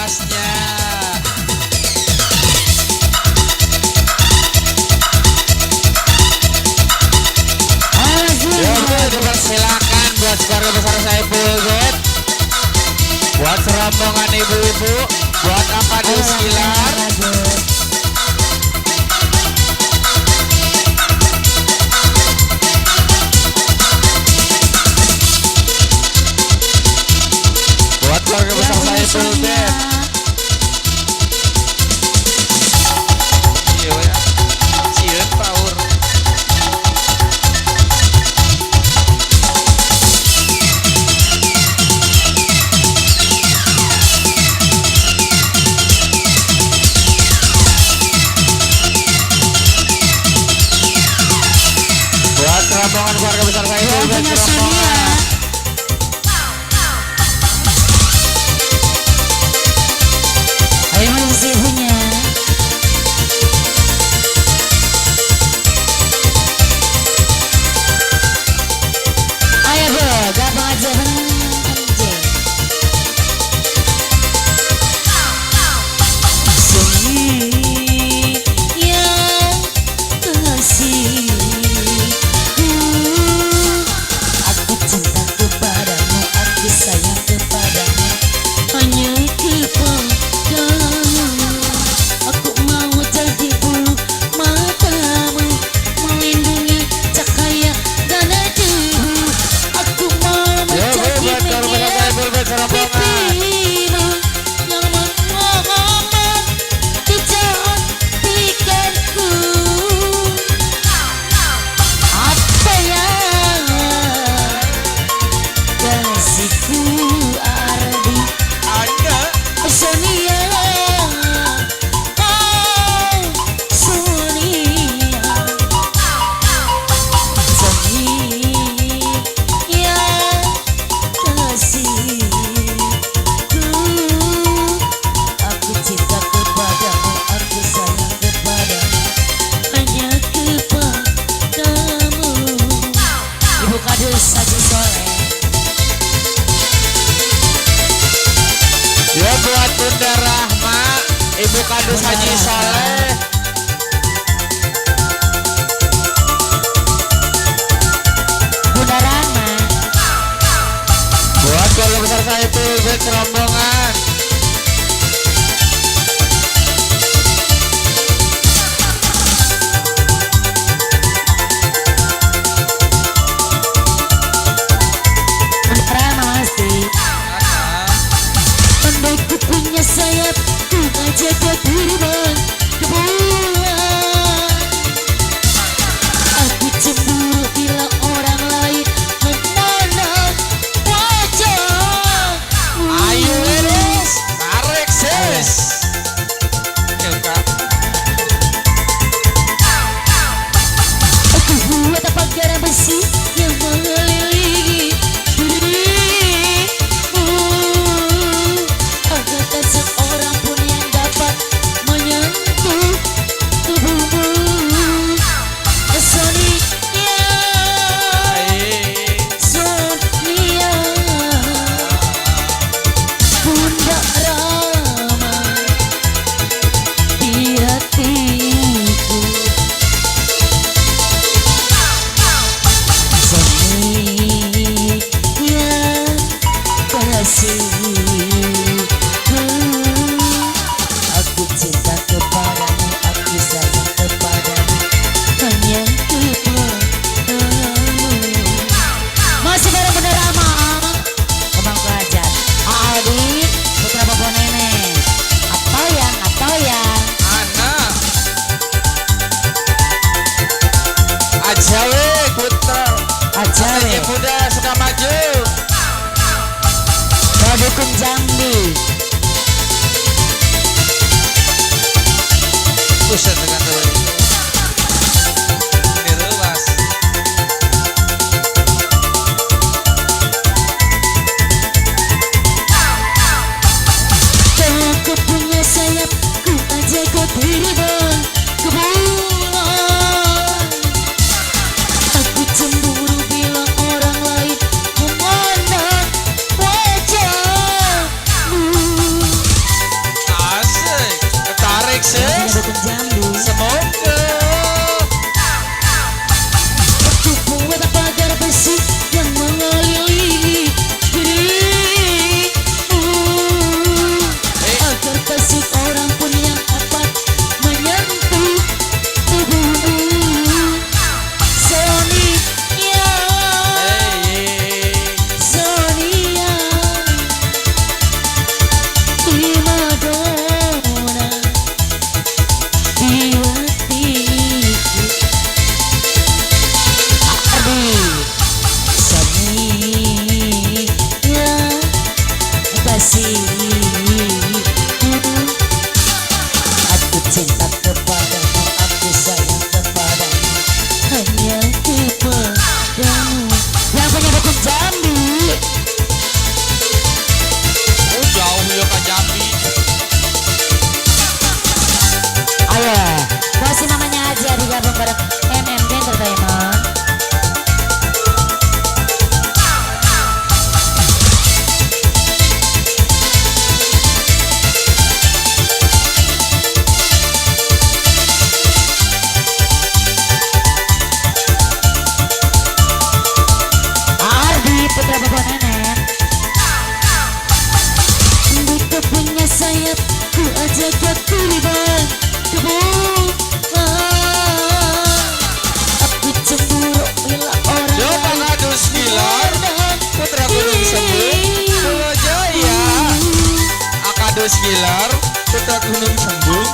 masnya. Ya dipersilakan buat keluarga besar Saiful Bet, buat serombongan ibu-ibu, buat Akadu Skilar, buat keluarga besar Saiful Bet. Iya ya, sieun power. Rombongan keluarga besar saya rombongan. Ayo masih punya. Ayo bro, gampang aja buat Bunda Rahma, Ibu Kadus Haji Saleh, Bunda Rahma, buat keluarga besar saya buat rombongan. Bunda Rahma masih. Andaiku punya sayap, ku ajak kau terbang ke bulan. Aku cemburu bila orang lain memandang wajahmu. Ayo Elis, tarik sis. Aku buat pagar besi yang mengelilingi dirimu. Tak seorang pun yang dapat menyentuh tubuhmu. Sonia, Sonia, Bunda Rahma di hatiku. Sonia, kasih. Aku cinta kepadamu, aku sayang kepadamu, hanya kepadamu. Masih bareng Bunda Rahma, Kembang Pelajar, Aldi, Putra Bobo Nenek, atau yang anak Ajawe Putra Ajawe, Muda suka maju, Dukun Jambi. Buset dengan teman ini ruas. Kau punya sayap, ku ajak kau terbang ke bulan. Aku cemburu bila orang lain memandang wajahmu. kasih. Aku cinta kepadamu, aku sayang kepadamu, hanya kepadamu. Yang punya dukun Jambi. Oh jauh ya Kak Jambi. Ayo, kasih namanya aja digabung bareng MMG Entertainment. Ardi Putra Bapak Nenek. Di kepingnya sayap ku ajak ke kuriban. Aku cemburu bila orang Yo Pak Kadus Gilar, Putra Gunung Sembung, Pulau Jaya. Akadus Gilar, Putra Gunung Sembung,